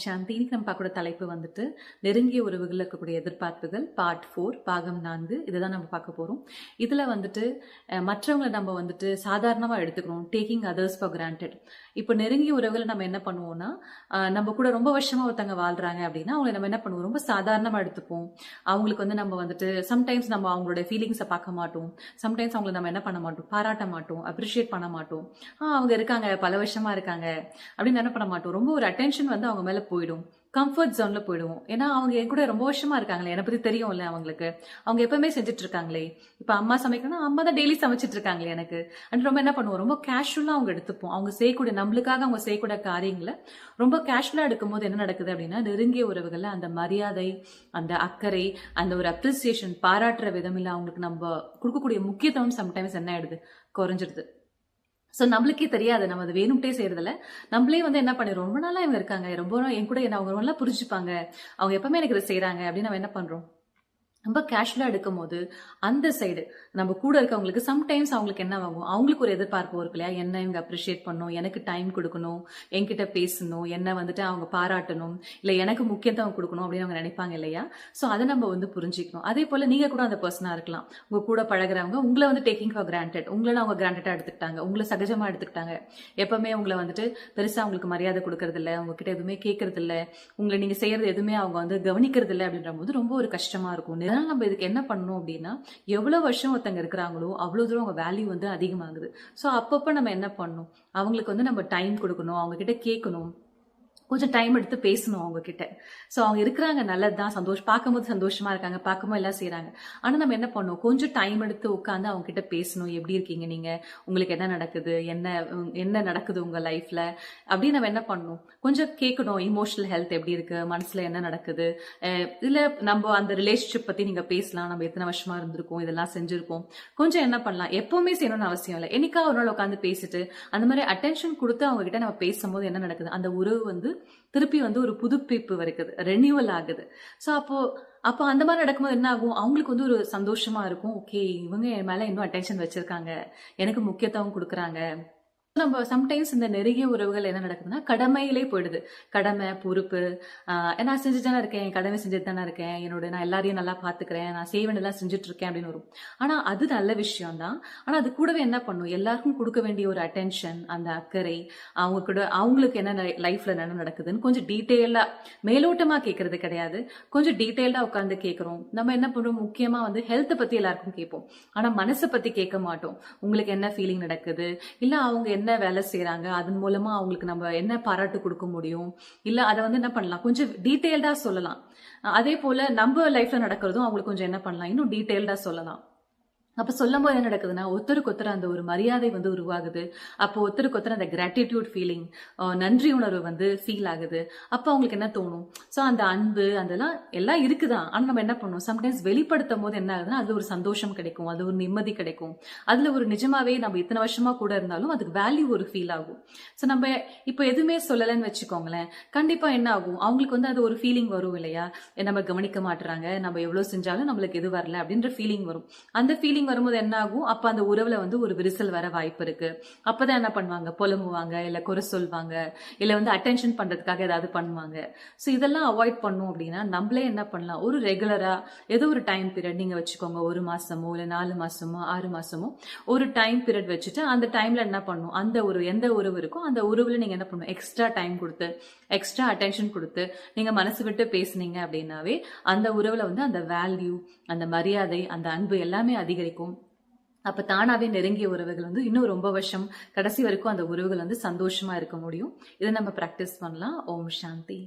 சாந்தி. இன்னைக்கு நம்ம பார்க்கக்கூடிய தலைப்பு வந்துட்டு நெருங்கிய உறவுகளில் இருக்கக்கூடிய எதிர்பார்ப்புகள் பார்ட் 4 பாகம் 4. இதுதான் நம்ம பார்க்க போறோம். இதுல வந்துட்டு மற்றவங்களை நம்ம வந்துட்டு சாதாரணமா எடுத்துக்கிறோம், டேக்கிங் அதர்ஸ் ஃபார் கிராண்டட். இப்போ நெருங்கிய உறவுகளை நம்ம என்ன பண்ணுவோம்னா, நம்ம கூட ரொம்ப வருஷமா ஒருத்தங்க வாழ்றாங்க அப்படின்னா அவங்களை நம்ம என்ன பண்ணுவோம், ரொம்ப சாதாரணமா எடுத்துப்போம். அவங்களுக்கு வந்து நம்ம வந்துட்டு சம்டைம்ஸ் நம்ம அவங்களோட ஃபீலிங்ஸை பார்க்க மாட்டோம். சம்டைம்ஸ் அவங்களை நம்ம என்ன பண்ண மாட்டோம், பாராட்ட மாட்டோம், அப்ரிஷியேட் பண்ண மாட்டோம். அவங்க இருக்காங்க, பல வருஷமா இருக்காங்க அப்படின்னு என்ன பண்ண மாட்டோம். ரொம்ப ஒரு அட்டென்ஷன் வந்து அவங்க மேல போயிடும். கம்ஃபர்ட் ஜோன்ல போயிடுவோம். ஏன்னா அவங்க என் கூட ரொம்ப வருஷமா இருக்காங்களே, என்னை பத்தி தெரியும்ல அவங்களுக்கு, அவங்க எப்பவுமே செஞ்சுட்டு இருக்காங்களே. இப்ப அம்மா சமைக்கணும், அம்மா தான் டெய்லி சமைச்சிட்டு இருக்காங்களே எனக்கு அண்ட் ரொம்ப என்ன பண்ணுவோம், ரொம்ப கேஷுவலா அவங்க எடுத்துப்போம். அவங்க செய்யக்கூடிய, நம்மளுக்காக அவங்க செய்யக்கூடிய காரியங்களை ரொம்ப கேஷுவலா எடுக்கும் போது என்ன நடக்குது அப்படின்னா, நெருங்கிய உறவுகள்ல அந்த மரியாதை, அந்த அக்கறை, அந்த ஒரு அப்ரிசியேஷன், பாராட்டுற விதம் இல்ல அவங்களுக்கு நம்ம கொடுக்கக்கூடிய முக்கியத்துவம் சம்டைம்ஸ் என்ன ஆயிடுது, குறைஞ்சிடுது. ஸோ நம்மளுக்கே தெரியாது, நம்ம அது வேணும்ட்டே செய்யறதில்ல. நம்மளே வந்து என்ன பண்ணிடுறோம், ரொம்ப நாளா இவங்க இருக்காங்க, ரொம்ப என் கூட என்ன அவங்க நல்லா புரிஞ்சுப்பாங்க, அவங்க எப்பவுமே எனக்கு இதை செய்யறாங்க அப்படின்னு நம்ம என்ன பண்றோம், ரொம்ப கேஷுவலா எடுக்கும் போது அந்த சைடு நம்ம கூட இருக்கவங்களுக்கு சம்டைம்ஸ் அவங்களுக்கு என்ன ஆகும், அவங்களுக்கு ஒரு எதிர்பார்ப்பு இருக்கு இல்லையா, என்ன இவங்க அப்ரிஷியேட் பண்ணணும், எனக்கு டைம் கொடுக்கணும், என்கிட்ட பேசணும், என்ன வந்துட்டு அவங்க பாராட்டணும், இல்ல எனக்கு முக்கியத்துவம் கொடுக்கணும் அப்படின்னு அவங்க நினைப்பாங்க இல்லையா. ஸோ அதை நம்ம வந்து புரிஞ்சுக்கணும். அதே போல நீங்க கூட அந்த பர்சனா இருக்கலாம். உங்க கூட பழகிறவங்க உங்களை வந்து டேக்கிங் ஃபார் கிராண்டட், உங்களை அவங்க கிராண்டடா எடுத்துக்கிட்டாங்க, உங்களை சகஜமா எடுத்துக்கிட்டாங்க. எப்பவுமே உங்களை வந்துட்டு பெருசா உங்களுக்கு மரியாதை கொடுக்கறது இல்லை, உங்ககிட்ட எதுவுமே கேட்கறது இல்லை, உங்களை நீங்க செய்யறது எதுவுமே அவங்க வந்து கவனிக்கிறது இல்லை அப்படின்ற போது ரொம்ப ஒரு கஷ்டமா இருக்கும். அதனால நம்ம இதுக்கு என்ன பண்ணணும் அப்படின்னா, எவ்வளவு வருஷம் ஒருத்தங்க இருக்கிறாங்களோ அவ்வளவு தூரம் அவங்க வேல்யூ வந்து அதிகமாகுது. ஸோ அப்பப்போ நம்ம என்ன பண்ணணும், அவங்களுக்கு வந்து நம்ம டைம் கொடுக்கணும், அவங்க கிட்ட கேட்கணும், கொஞ்சம் டைம் எடுத்து பேசணும் அவங்க கிட்ட. ஸோ அவங்க இருக்கிறாங்க, நல்லதுதான், பார்க்கும்போது சந்தோஷமா இருக்காங்க, பார்க்கும்போது எல்லாம் செய்யறாங்க. ஆனா நம்ம என்ன பண்ணணும், கொஞ்சம் டைம் எடுத்து உட்காந்து அவங்க கிட்ட பேசணும். எப்படி இருக்கீங்க நீங்க, உங்களுக்கு என்ன நடக்குது, என்ன நடக்குது உங்க லைஃப்ல அப்படின்னு நம்ம என்ன பண்ணணும், கொஞ்சம் கேட்கணும். இமோஷனல் ஹெல்த் எப்படி இருக்கு, மனசுல என்ன நடக்குது, இல்ல நம்ம அந்த ரிலேஷன்ஷிப் பத்தி நீங்க பேசலாம். நம்ம எத்தனை வருஷமா இருந்திருக்கோம், இதெல்லாம் செஞ்சிருக்கோம். கொஞ்சம் என்ன பண்ணலாம், எப்பவுமே செய்யணும்னு அவசியம் இல்லை, என்னைக்கா ஒரு நாள் உட்காந்து பேசிட்டு அந்த மாதிரி அட்டென்ஷன் கொடுத்து அவங்க கிட்ட நம்ம பேசும்போது என்ன நடக்குது, அந்த உறவு வந்து திருப்பி வந்து ஒரு புதுப்பிப்பு வருகிறது, ரெனியூவல் ஆகுது. ஸோ அப்போ அந்த மாதிரி நடக்கும்போது என்ன ஆகும், அவங்களுக்கு வந்து ஒரு சந்தோஷமா இருக்கும். ஓகே, இவங்க என் மேல இன்னும் அட்டென்ஷன் வச்சிருக்காங்க, எனக்கு முக்கியத்துவம் கொடுக்குறாங்க. நம்ம சம்டைம்ஸ் இந்த நெருங்கிய உறவுகள் என்ன நடக்குதுன்னா, கடமையிலே போயிடுது. கடமை, பொறுப்பு, நான் செஞ்சுட்டு தானே இருக்கேன், கடமை செஞ்சுட்டு தானே இருக்கேன், நான் எல்லாரையும் நல்லா பாத்துக்கிறேன், நான் செய்வேனெல்லாம் செஞ்சுட்டு இருக்கேன் அப்படின்னு வரும். ஆனா அது நல்ல விஷயம் தான். ஆனா அது கூடவே என்ன பண்ணும், எல்லாருக்கும் கொடுக்க வேண்டிய ஒரு அட்டென்ஷன், அந்த அக்கறை, அவங்க கூட அவங்களுக்கு என்ன லைஃப்ல என்ன நடக்குதுன்னு கொஞ்சம் டீட்டெயிலா, மேலோட்டமா கேட்கறது கிடையாது, கொஞ்சம் டீட்டெயில்டா உட்காந்து கேட்கிறோம். நம்ம என்ன பண்றோம், முக்கியமா வந்து ஹெல்த் பத்தி எல்லாருக்கும் கேட்போம், ஆனா மனசை பத்தி கேட்க மாட்டோம். உங்களுக்கு என்ன ஃபீலிங் நடக்குது, இல்ல அவங்க என்ன வேலை செய்யறாங்க, அதன் மூலமா அவங்களுக்கு நம்ம என்ன பாராட்டு கொடுக்க முடியும், இல்ல அதை வந்து என்ன பண்ணலாம், கொஞ்சம் டீட்டெயில்டா சொல்லலாம். அதே போல நம்ம லைஃப்ல நடக்கிறதும் அவங்களுக்கு கொஞ்சம் என்ன பண்ணலாம், இன்னும் டீட்டெயில்டா சொல்லலாம். அப்ப சொல்லும் போது என்ன நடக்குதுன்னா, ஒருத்தருக்கு ஒருத்தர் அந்த ஒரு மரியாதை வந்து உருவாகுது. அப்போ ஒருத்தருக்கு ஒருத்தர் அந்த கிராட்டிடியூட் ஃபீலிங், நன்றி உணர்வு வந்து ஃபீல் ஆகுது. அப்ப அவங்களுக்கு என்ன தோணும், ஸோ அந்த அன்பு அதெல்லாம் எல்லாம் இருக்குதான். ஆனா நம்ம என்ன பண்ணுவோம், சம்டைம்ஸ் வெளிப்படுத்தும் போது என்ன ஆகுதுன்னா, அது ஒரு சந்தோஷம் கிடைக்கும், அது ஒரு நிம்மதி கிடைக்கும். அதுல ஒரு நிஜமாவே நம்ம இத்தனை வருஷமா கூட இருந்தாலும் அதுக்கு வேல்யூ ஒரு ஃபீல் ஆகும். ஸோ நம்ம இப்போ எதுவுமே சொல்லலைன்னு வச்சுக்கோங்களேன், கண்டிப்பா என்ன ஆகும், அவங்களுக்கு வந்து அது ஒரு ஃபீலிங் வரும் இல்லையா, நம்ம கவனிக்க மாட்டுறாங்க, நம்ம எவ்வளவு செஞ்சாலும் நம்மளுக்கு எது வரல அப்படின்ற ஃபீலிங் வரும். அந்த ஃபீலிங் வரும்போது என்ன ஆகும், அப்ப அந்த உறவுல வந்து ஒரு விரிசல் வர வாய்ப்பு இருக்கு. அப்பதான் என்ன பண்ணுவாங்க, புலம்புவாங்க, இல்ல குறை சொல்வாங்க, இல்ல வந்து அட்டென்ஷன் பண்றதுக்காக ஏதாவது பண்ணுவாங்க. ஸோ இதெல்லாம் அவாய்ட் பண்ணும் அப்படின்னா, நம்மளே என்ன பண்ணலாம், ஒரு ரெகுலரா ஏதோ ஒரு டைம் பீரியட் நீங்க வச்சுக்கோங்க, 1 மாசமோ இல்ல 4 மாசமோ 6 மாசமோ ஒரு டைம் பீரியட் வச்சுட்டு அந்த டைம்ல என்ன பண்ணும், அந்த ஒரு எந்த உறவு இருக்கோ அந்த உறவுல நீங்க என்ன பண்ணும், எக்ஸ்ட்ரா டைம் கொடுத்து, எக்ஸ்ட்ரா அட்டென்ஷன் கொடுத்து நீங்க மனசு விட்டு பேசுனீங்க அப்படின்னாவே அந்த உறவுல வந்து அந்த வேல்யூ, அந்த மரியாதை, அந்த அன்பு எல்லாமே அதிகரிக்கும். அப்ப தானாவே நெருங்கிய உறவுகள் வந்து இன்னும் ரொம்ப வருஷம் கடைசி வரைக்கும் அந்த உறவுகள் வந்து சந்தோஷமா இருக்க முடியும். இதை நம்ம பிராக்டிஸ் பண்ணலாம். ஓம் சாந்தி.